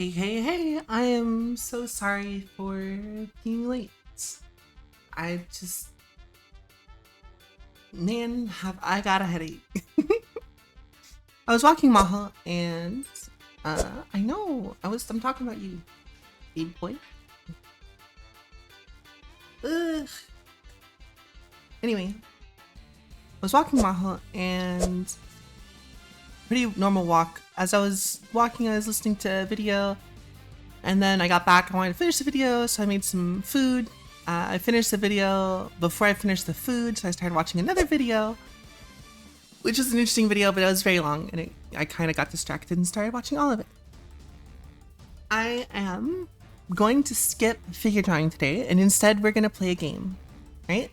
Hey, I am so sorry for being late. I just, man, have I got a headache. I was walking Maha and, I'm talking about you, baby boy. Ugh. Anyway, I was walking Maha and pretty normal walk. As I was walking, I was listening to a video, and then I got back. I wanted to finish the video, so I made some food. I finished the video before I finished the food, so I started watching another video, which is an interesting video, but it was very long, and I kind of got distracted and started watching all of it. I am going to skip figure drawing today, and instead we're going to play a game, right?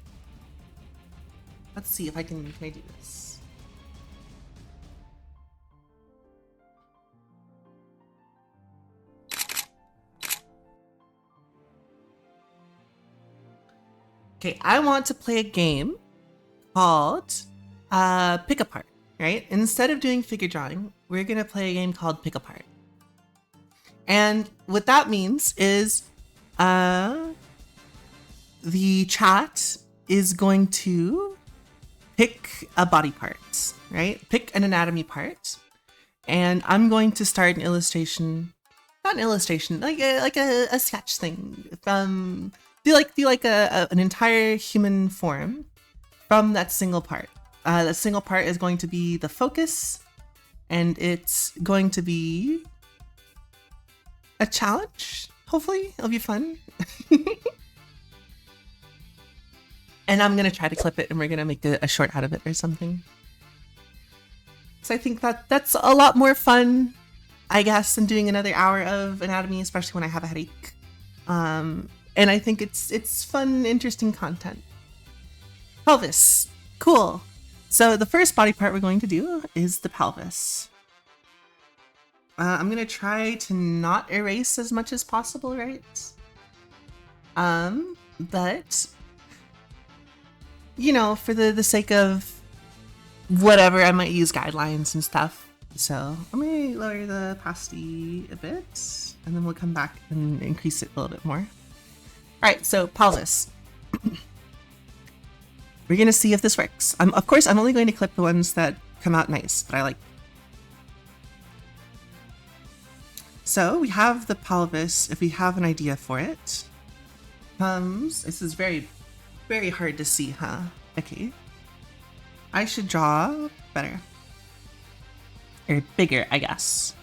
Let's see if can I do this? Okay, I want to play a game called PickAPart, right? Instead of doing figure drawing, we're gonna play a game called PickAPart. And what that means is the chat is going to pick a body part, right? Pick an anatomy part. And I'm going to start an illustration, not an illustration, like a sketch thing from do like an entire human form from that single part. That single part is going to be the focus, and it's going to be a challenge. Hopefully, it'll be fun. And I'm gonna try to clip it, and we're gonna make a short out of it or something. So I think that's a lot more fun, I guess, than doing another hour of anatomy, especially when I have a headache. And I think it's fun, interesting content. Pelvis, cool. So the first body part we're going to do is the pelvis. I'm gonna try to not erase as much as possible, right? But you know, for the sake of whatever, I might use guidelines and stuff. So I'm gonna lower the opacity a bit, and then we'll come back and increase it a little bit more. All right, so pelvis. We're gonna see if this works. Of course, I'm only going to clip the ones that come out nice, that I like. So we have the pelvis, if we have an idea for it. This is very, very hard to see, huh? Okay. I should draw better. Or bigger, I guess.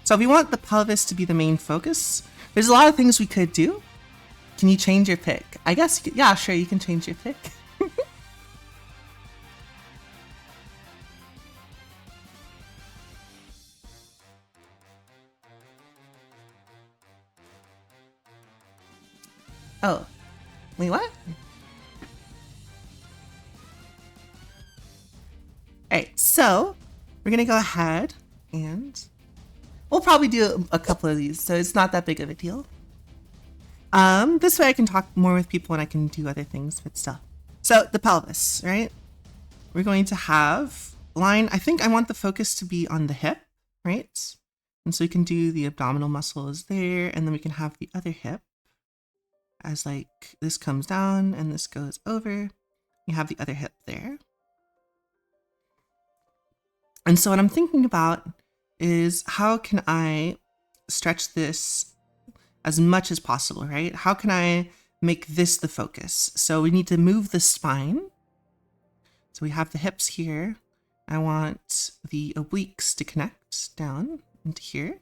So if we want the pelvis to be the main focus, there's a lot of things we could do. Can you change your pick? I guess, yeah, sure, you can change your pick. Oh, wait, what? Alright, so we're gonna go ahead and we'll probably do a couple of these, so it's not that big of a deal. This way I can talk more with people and I can do other things with stuff. So the pelvis, right? We're going to have line, I think I want the focus to be on the hip, right? And so we can do the abdominal muscles there, and then we can have the other hip as like this comes down and this goes over. You have the other hip there. And so what I'm thinking about is how can I stretch this as much as possible, right? How can I make this the focus? So we need to move the spine. So we have the hips here. I want the obliques to connect down into here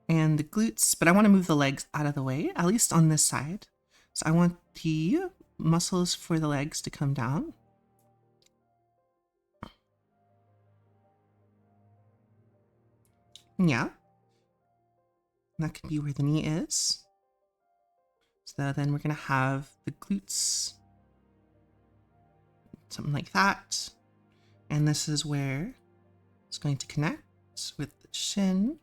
and the glutes, but I want to move the legs out of the way, at least on this side. So I want the muscles for the legs to come down. Yeah. That could be where the knee is. So then we're going to have the glutes, something like that. And this is where it's going to connect with the shin.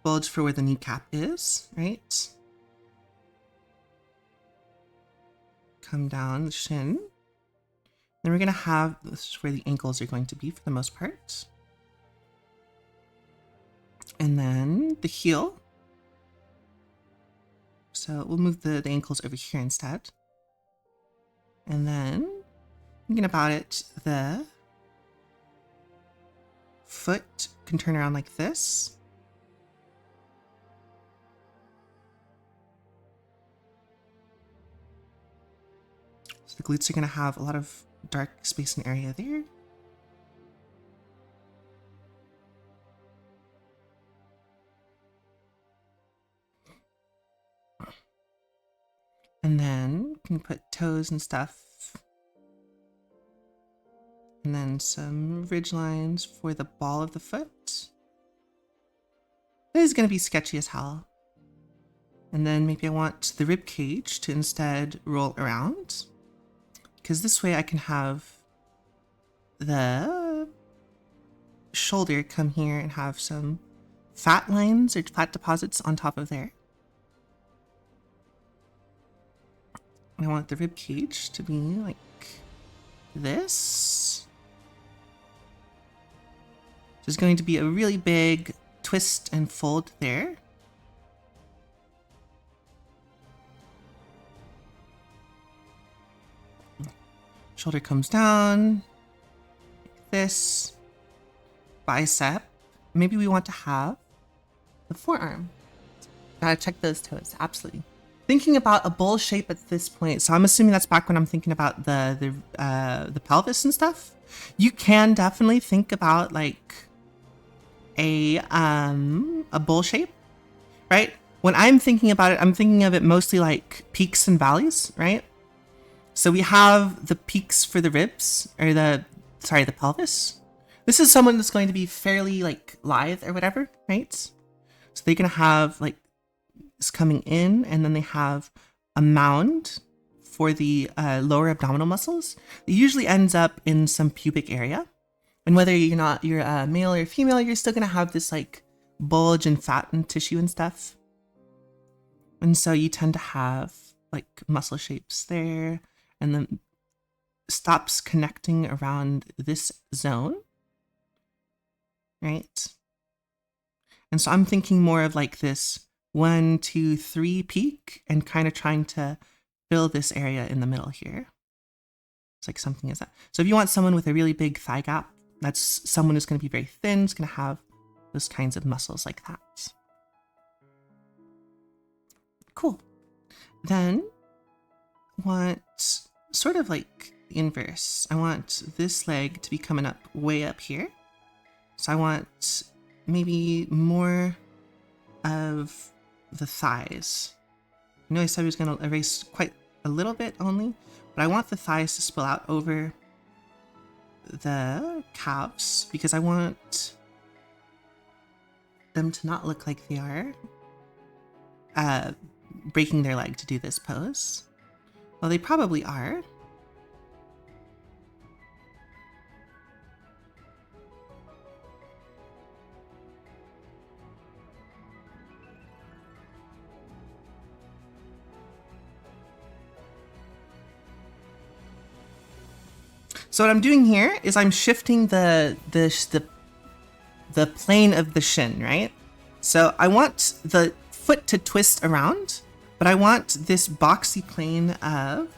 Bulge for where the kneecap is, right? Come down the shin. Then we're going to have, this is where the ankles are going to be for the most part. And then the heel. So we'll move the ankles over here instead. And then, thinking about it, the foot can turn around like this. So the glutes are going to have a lot of dark space and area there. And then you can put toes and stuff. And then some ridge lines for the ball of the foot. This is going to be sketchy as hell. And then maybe I want the rib cage to instead roll around, because this way I can have the shoulder come here and have some fat lines or fat deposits on top of there. And I want the rib cage to be like this. There's going to be a really big twist and fold there. Shoulder comes down, like this. Bicep. Maybe we want to have the forearm. Gotta check those toes, absolutely. Thinking about a bowl shape at this point, so I'm assuming that's back when I'm thinking about the pelvis and stuff. You can definitely think about like a bowl shape, right? When I'm thinking about it, I'm thinking of it mostly like peaks and valleys, right? So we have the peaks for the ribs, or the pelvis. This is someone that's going to be fairly like lithe or whatever, right? So they're gonna have like this coming in, and then they have a mound for the lower abdominal muscles. It usually ends up in some pubic area. And whether you're a male or female, you're still gonna have this like bulge and fat and tissue and stuff. And so you tend to have like muscle shapes there, and then stops connecting around this zone, right? And so I'm thinking more of like this 1, 2, 3 peak, and kind of trying to fill this area in the middle here. It's like something as that. So if you want someone with a really big thigh gap, that's someone who's going to be very thin, is going to have those kinds of muscles like that. Cool. Then want sort of like the inverse. I want this leg to be coming up way up here. So I want maybe more of the thighs. I know I said I was going to erase quite a little bit only, but I want the thighs to spill out over the calves, because I want them to not look like they are breaking their leg to do this pose. Well, they probably are. So what I'm doing here is I'm shifting the plane of the shin, right? So I want the foot to twist around, but I want this boxy plane of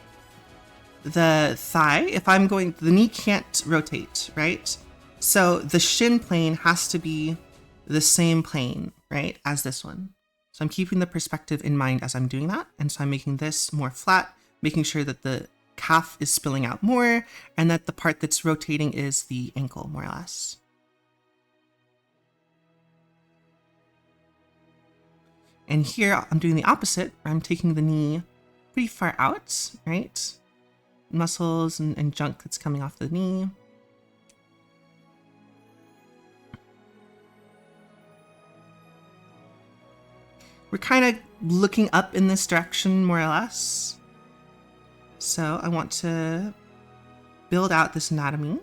the thigh. If I'm going, the knee can't rotate, right? So the shin plane has to be the same plane, right, as this one. So I'm keeping the perspective in mind as I'm doing that. And so I'm making this more flat, making sure that the calf is spilling out more, and that the part that's rotating is the ankle, more or less. And here I'm doing the opposite. I'm taking the knee pretty far out, right? Muscles and junk that's coming off the knee. We're kind of looking up in this direction, more or less. So I want to build out this anatomy.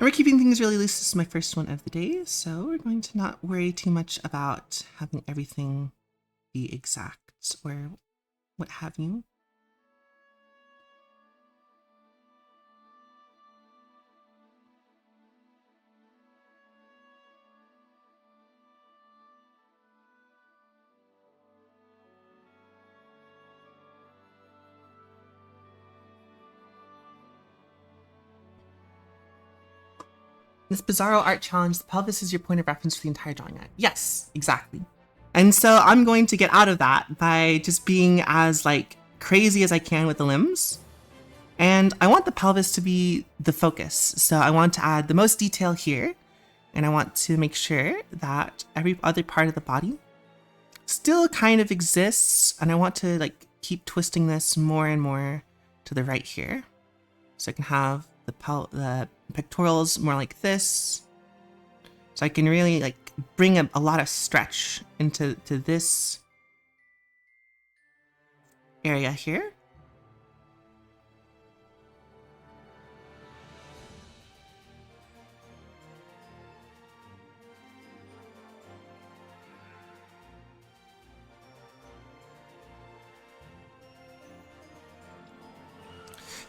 we're keeping things really loose. This is my first one of the day, so we're going to not worry too much about having everything be exact or what have you. This Bizarro art challenge, the pelvis is your point of reference for the entire drawing. Yes, exactly. And so I'm going to get out of that by just being as like crazy as I can with the limbs. And I want the pelvis to be the focus. So I want to add the most detail here. And I want to make sure that every other part of the body still kind of exists. And I want to like keep twisting this more and more to the right here. So I can have the pectorals more like this. So I can really like bring a lot of stretch into this area here.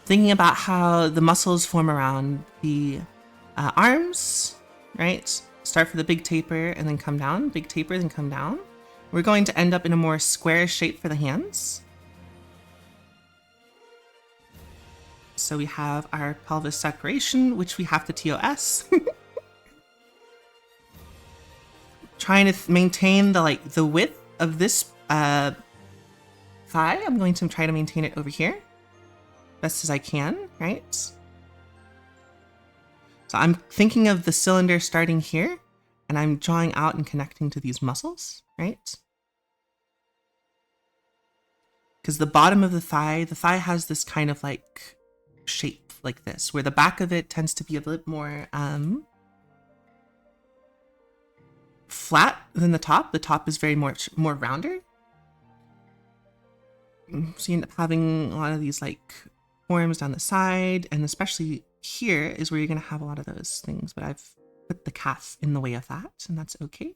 Thinking about how the muscles form around the arms, right? Start for the big taper and then come down, big taper, then come down. We're going to end up in a more square shape for the hands. So we have our pelvis separation, which we have to TOS. Trying to maintain the width of this thigh. I'm going to try to maintain it over here best as I can, right? So I'm thinking of the cylinder starting here, and I'm drawing out and connecting to these muscles, right? Because the bottom of the thigh has this kind of like shape like this, where the back of it tends to be a bit more flat than the top. The top is very more rounder. So you end up having a lot of these like forms down the side, and especially here is where you're going to have a lot of those things, but I've put the calf in the way of that, and that's okay.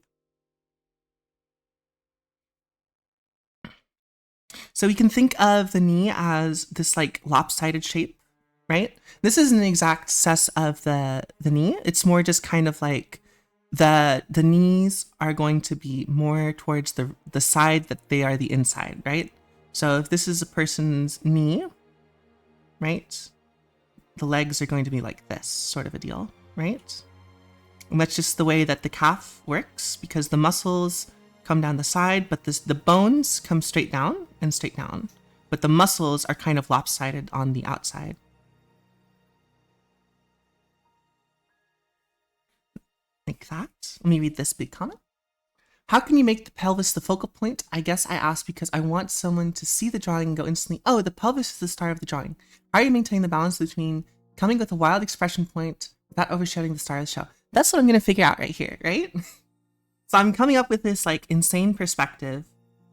So we can think of the knee as this like lopsided shape, right? This isn't an exact cess of the knee. It's more just kind of like the knees are going to be more towards the side that they are the inside, right? So if this is a person's knee, right, the legs are going to be like this sort of a deal, right? And that's just the way that the calf works, because the muscles come down the side, but the bones come straight down and straight down, but the muscles are kind of lopsided on the outside. Like that. Let me read this big comment. How can you make the pelvis the focal point? I guess I asked because I want someone to see the drawing and go instantly, oh, the pelvis is the star of the drawing. How are you maintaining the balance between coming with a wild expression point without overshadowing the star of the show? That's what I'm going to figure out right here, right? So I'm coming up with this like insane perspective,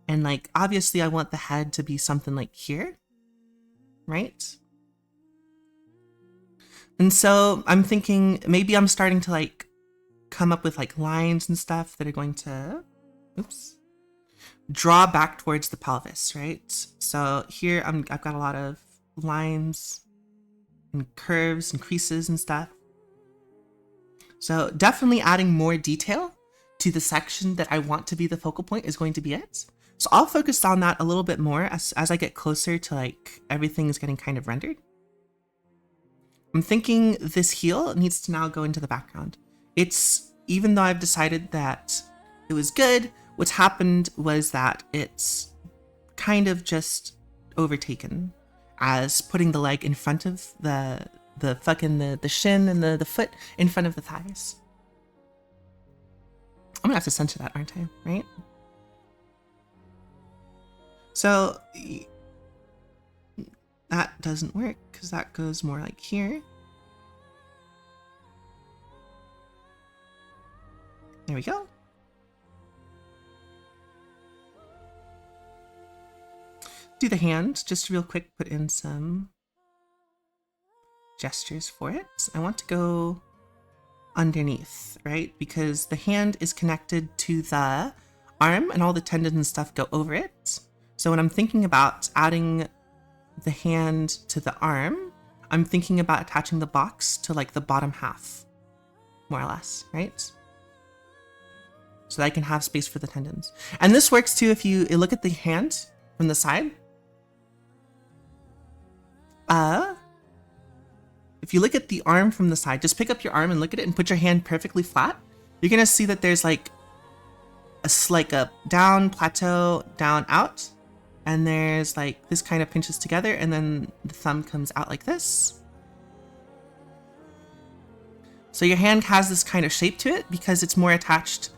and like obviously I want the head to be something like here, right? And so I'm thinking maybe I'm starting to like come up with like lines and stuff that are going to, oops, draw back towards the pelvis, right? So here I've got a lot of lines and curves and creases and stuff. So definitely adding more detail to the section that I want to be the focal point is going to be it. So I'll focus on that a little bit more as I get closer to like everything is getting kind of rendered. I'm thinking this heel needs to now go into the background. It's, even though I've decided that it was good, what's happened was that it's kind of just overtaken as putting the leg in front of the shin and the foot in front of the thighs. I'm gonna have to censor that, aren't I? Right? So that doesn't work because that goes more like here. There we go. Do the hand, just real quick, put in some gestures for it. I want to go underneath, right? Because the hand is connected to the arm and all the tendons and stuff go over it. So when I'm thinking about adding the hand to the arm, I'm thinking about attaching the box to like the bottom half, more or less, right? So that I can have space for the tendons. And this works too if you look at the hand from the side. If you look at the arm from the side, just pick up your arm and look at it and put your hand perfectly flat. You're gonna see that there's like a down plateau, down out. And there's like this kind of pinches together and then the thumb comes out like this. So your hand has this kind of shape to it because it's more attached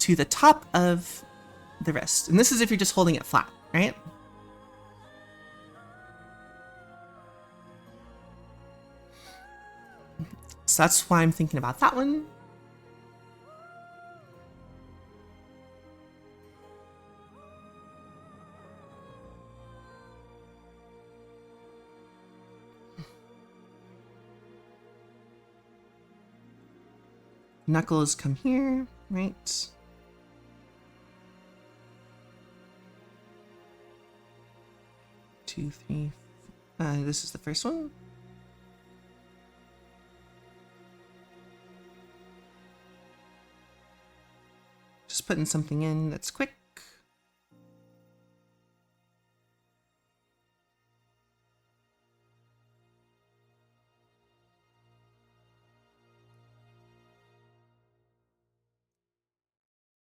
to the top of the wrist. And this is if you're just holding it flat, right? So that's why I'm thinking about that one. Knuckles come here, right? Two, three. This is the first one. Just putting something in that's quick.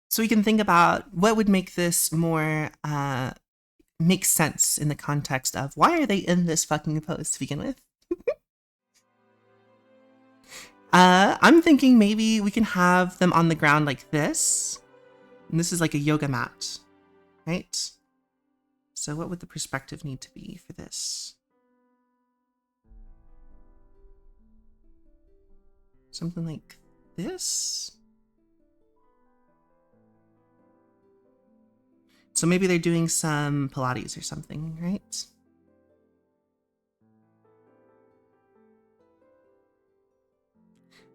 So we can think about what would make this more make sense in the context of why are they in this fucking pose to begin with? I'm thinking maybe we can have them on the ground like this. And this is like a yoga mat, right? So what would the perspective need to be for this? Something like this? So maybe they're doing some Pilates or something, right?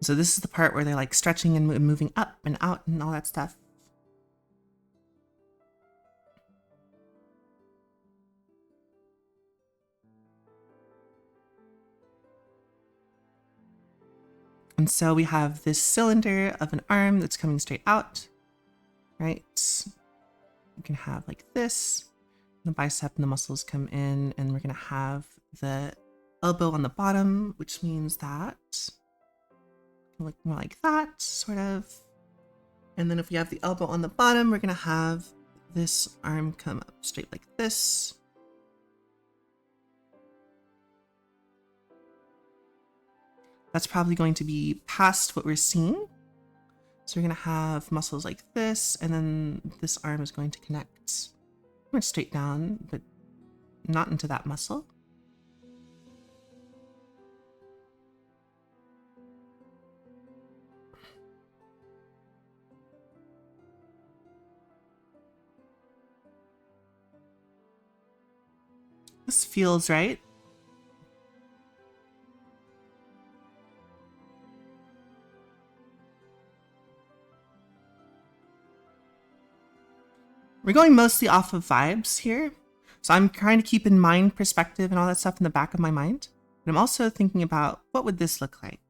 So this is the part where they're like stretching and moving up and out and all that stuff. And so we have this cylinder of an arm that's coming straight out, right? We can have like this, the bicep and the muscles come in, and we're gonna have the elbow on the bottom, which means that look more like that, sort of. And then if we have the elbow on the bottom, we're gonna have this arm come up straight like this. That's probably going to be past what we're seeing. So we're gonna have muscles like this, and then this arm is going to connect more straight down, but not into that muscle. This feels right. We're going mostly off of vibes here. So I'm trying to keep in mind perspective and all that stuff in the back of my mind. But I'm also thinking about what would this look like?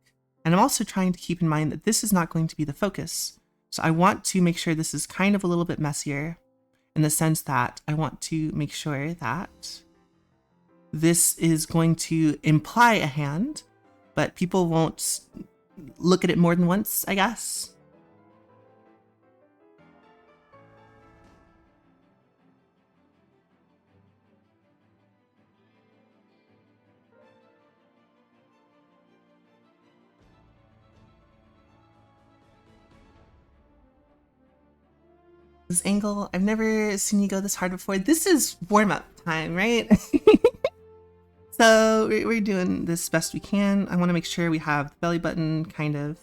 And I'm also trying to keep in mind that this is not going to be the focus. So I want to make sure this is kind of a little bit messier in the sense that I want to make sure that this is going to imply a hand, but people won't look at it more than once, I guess. This angle, I've never seen you go this hard before. This is warm-up time, right? So we're doing this best we can. I want to make sure we have the belly button kind of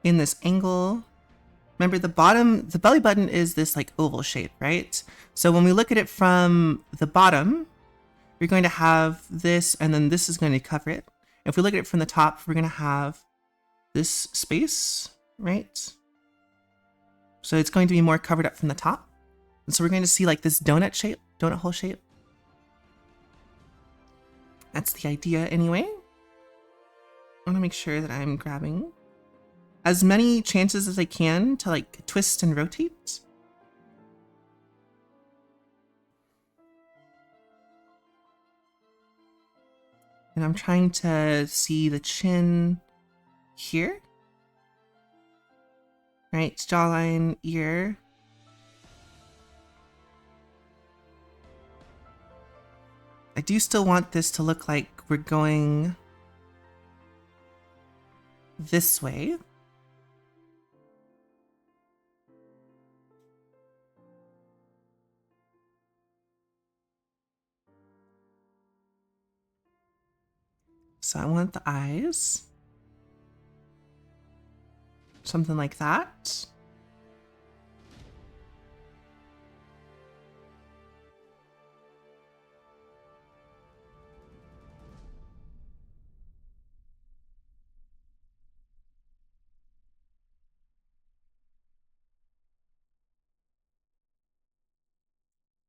in this angle. Remember the belly button is this like oval shape, right? So when we look at it from the bottom, we're going to have this, and then this is going to cover it. If we look at it from the top, we're going to have this space right? So it's going to be more covered up from the top. And so we're going to see like this donut shape, donut hole shape. That's the idea anyway. I want to make sure that I'm grabbing as many chances as I can to like twist and rotate. And I'm trying to see the chin here. Right, jawline, ear. I do still want this to look like we're going this way. So I want the eyes. Something like that.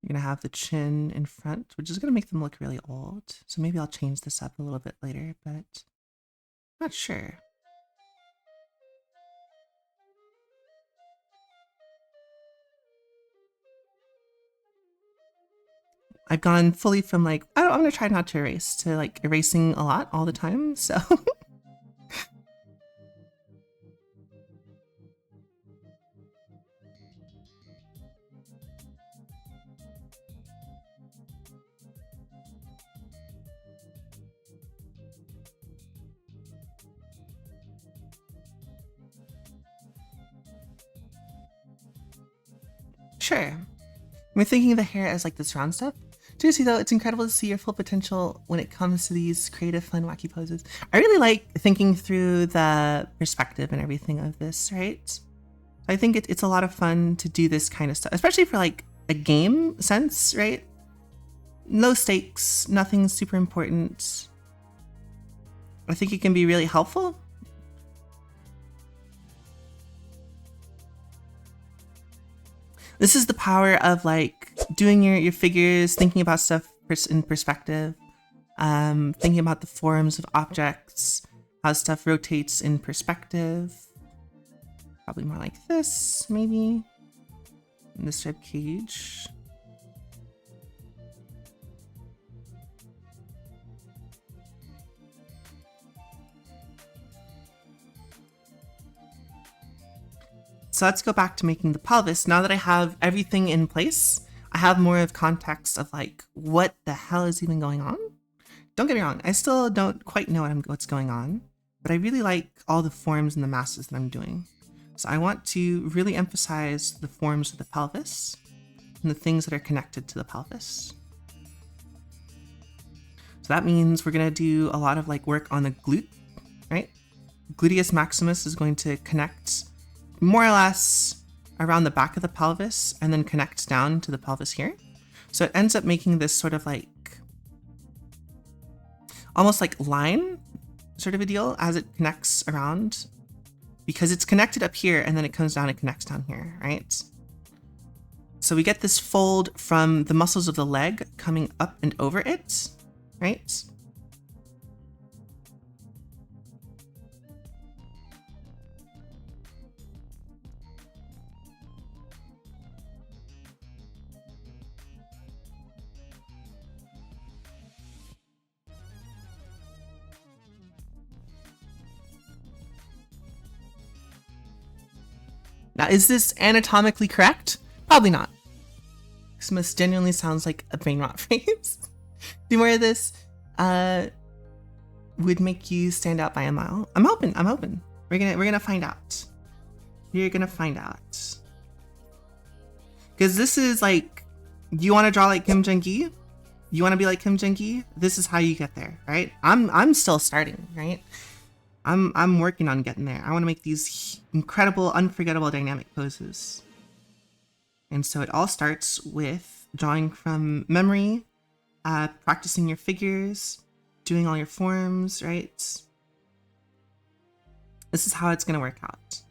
You're gonna have the chin in front, which is gonna make them look really old. So maybe I'll change this up a little bit later, but I'm not sure. I've gone fully from like, I'm gonna try not to erase to like erasing a lot all the time, so. Sure. I'm thinking of the hair as like this round stuff. Seriously though, it's incredible to see your full potential when it comes to these creative, fun, wacky poses. I really like thinking through the perspective and everything of this, right? I think it's a lot of fun to do this kind of stuff, especially for like a game sense, right? Low stakes, nothing super important. I think it can be really helpful. This is the power of like doing your figures, thinking about stuff in perspective, thinking about the forms of objects, how stuff rotates in perspective. Probably more like this, maybe. In this rib cage. So let's go back to making the pelvis. Now that I have everything in place, I have more of context of like, what the hell is even going on? Don't get me wrong, I still don't quite know what's going on, but I really like all the forms and the masses that I'm doing. So I want to really emphasize the forms of the pelvis and the things that are connected to the pelvis. So that means we're gonna do a lot of like work on the glute, right? Gluteus maximus is going to connect more or less around the back of the pelvis and then connects down to the pelvis here. So it ends up making this sort of like, almost like line sort of a deal as it connects around, because it's connected up here and then it comes down and connects down here, right? So we get this fold from the muscles of the leg coming up and over it, right? Now, is this anatomically correct? Probably not. This most genuinely sounds like a brain rot phrase. Do more of this would make you stand out by a mile. I'm hoping. We're gonna find out. You're gonna find out. Because this is like, you want to draw like Kim Jong-gi? You want to be like Kim Jong-gi? This is how you get there, right? I'm still starting, right? I'm working on getting there. I want to make these incredible, unforgettable dynamic poses. And so it all starts with drawing from memory, practicing your figures, doing all your forms, right? This is how it's going to work out.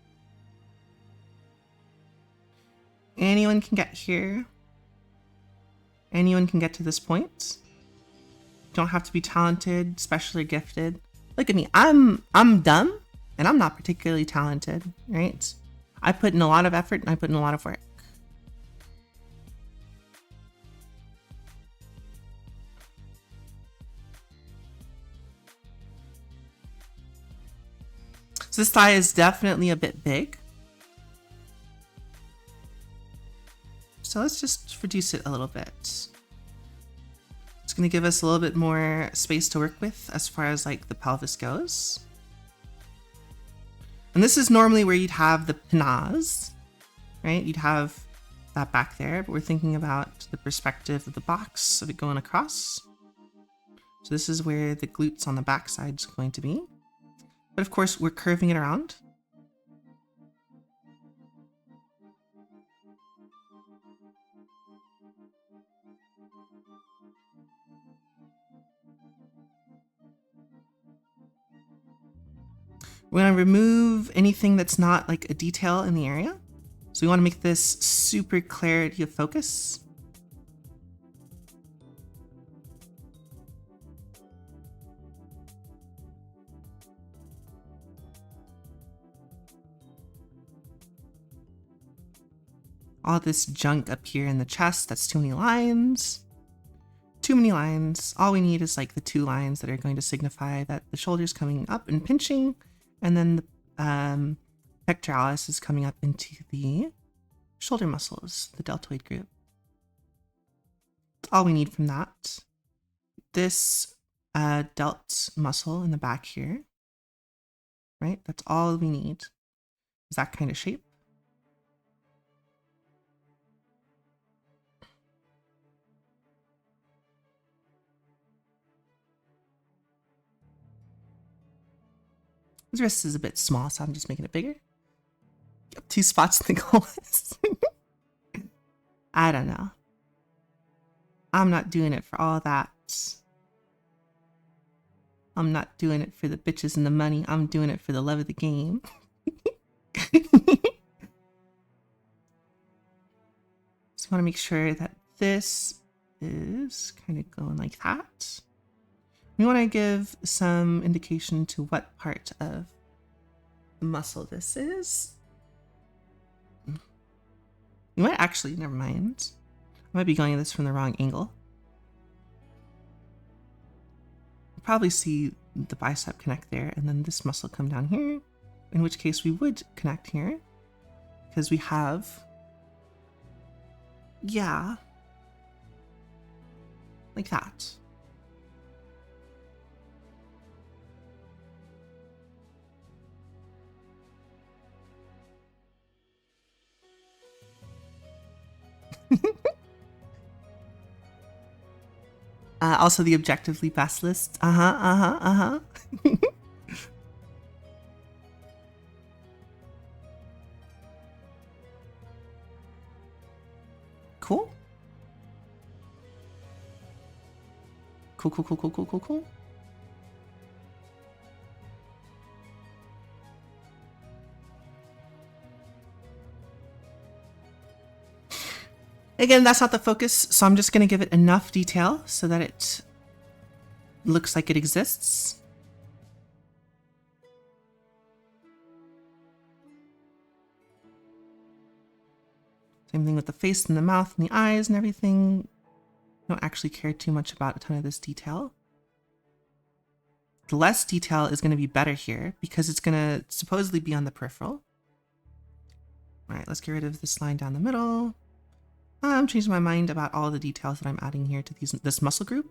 Anyone can get here. Anyone can get to this point. Don't have to be talented, special or gifted. Look at me. I'm dumb and I'm not particularly talented, right? I put in a lot of effort and I put in a lot of work. So this thigh is definitely a bit big. So let's just reduce it a little bit. It's going to give us a little bit more space to work with as far as like the pelvis goes. And this is normally where you'd have the pinaz, right? You'd have that back there, but we're thinking about the perspective of the box of it going across. So this is where the glutes on the back side is going to be. But of course, we're curving it around. We're going to remove anything that's not like a detail in the area. So we want to make this super clarity of focus. All this junk up here in the chest, that's too many lines. Too many lines. All we need is like the 2 lines that are going to signify that the shoulder's coming up and pinching, and then the pectoralis is coming up into the shoulder muscles, the deltoid group. That's all we need from that. This delt muscle in the back here, right? That's all we need, is that kind of shape. His wrist is a bit small, so I'm just making it bigger. 2 spots in the goal list. I don't know. I'm not doing it for all that. I'm not doing it for the bitches and the money. I'm doing it for the love of the game. Just want to make sure that this is kind of going like that. We want to give some indication to what part of the muscle this is. You might actually, never mind. I might be going at this from the wrong angle. You'll probably see the bicep connect there, and then this muscle come down here, in which case we would connect here, because we have, yeah, like that. Also the objectively best list. Cool. Cool. Again, that's not the focus, so I'm just going to give it enough detail so that it looks like it exists. Same thing with the face and the mouth and the eyes and everything. I don't actually care too much about a ton of this detail. The less detail is going to be better here because it's going to supposedly be on the peripheral. All right, let's get rid of this line down the middle. I'm changing my mind about all the details that I'm adding here to this muscle group.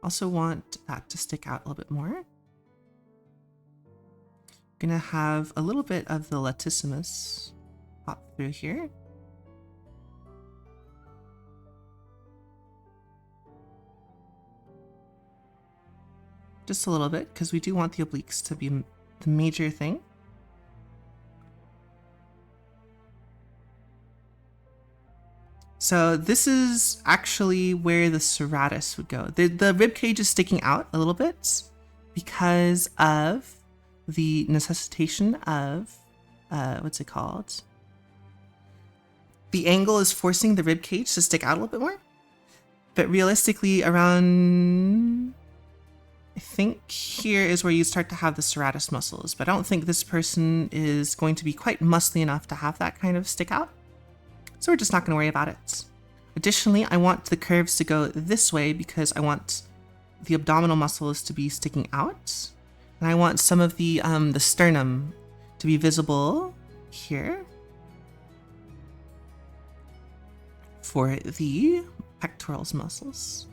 Also want that to stick out a little bit more. Gonna have a little bit of the latissimus pop through here. Just a little bit, because we do want the obliques to be the major thing. So this is actually where the serratus would go. The rib cage is sticking out a little bit because of the necessitation of, what's it called? the angle is forcing the rib cage to stick out a little bit more. But realistically, around, I think here is where you start to have the serratus muscles, but I don't think this person is going to be quite muscly enough to have that kind of stick out. So we're just not going to worry about it. Additionally, I want the curves to go this way because I want the abdominal muscles to be sticking out. And I want some of the sternum to be visible here for the pectorals muscles.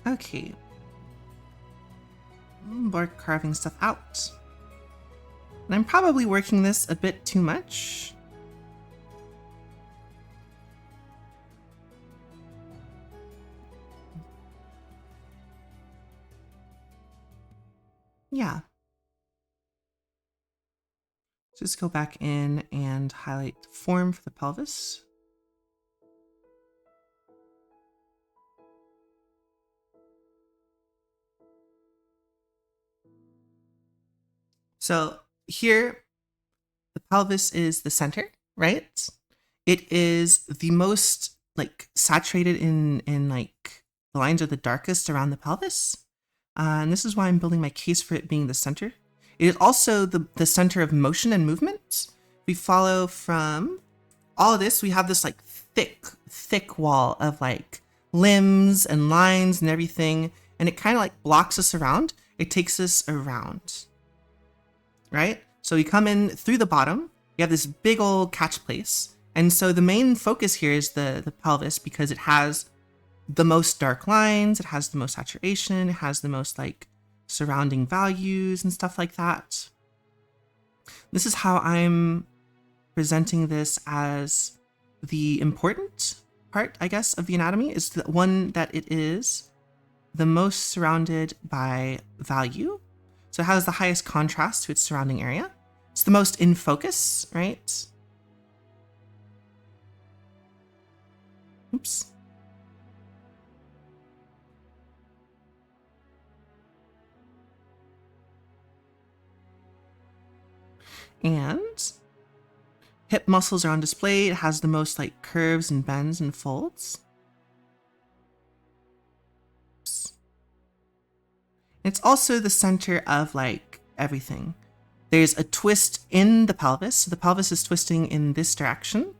Okay. More carving stuff out. And I'm probably working this a bit too much. Yeah. Just go back in and highlight form for the pelvis. So here, the pelvis is the center, right? It is the most like saturated in like the lines are the darkest around the pelvis. And this is why I'm building my case for it being the center. It is also the center of motion and movement. We follow from all of this, we have this like thick wall of like limbs and lines and everything. And it kind of like blocks us around. It takes us around, right? So we come in through the bottom, you have this big old catch place. And so the main focus here is the pelvis because it has the most dark lines, it has the most saturation, it has the most like surrounding values and stuff like that. This is how I'm presenting this as the important part, I guess, of the anatomy, is the one that it is the most surrounded by value. So it has the highest contrast to its surrounding area. It's the most in focus, right? Oops. And hip muscles are on display. It has the most like curves and bends and folds. It's also the center of like everything. There's a twist in the pelvis. So the pelvis is twisting in this direction,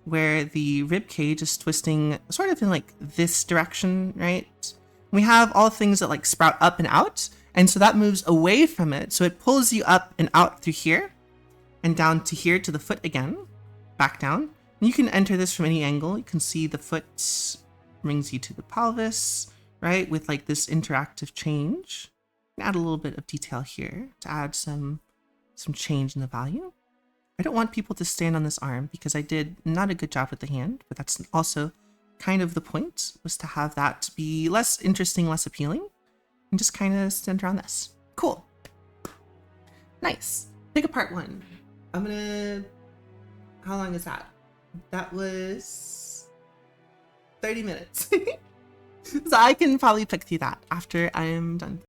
where the rib cage is twisting sort of in like this direction, right? We have all things that like sprout up and out. And so that moves away from it. So it pulls you up and out through here and down to here to the foot again, back down. And you can enter this from any angle. You can see the foot brings you to the pelvis, right? With like this interactive change. Add a little bit of detail here to add some change in the value. I don't want people to stand on this arm because I did not a good job with the hand, but that's also kind of the point, was to have that be less interesting, less appealing, and just kind of stand around this. Cool. Nice. Pick apart one. I'm gonna, how long is that? That was 30 minutes. So I can probably pick through that after I'm done.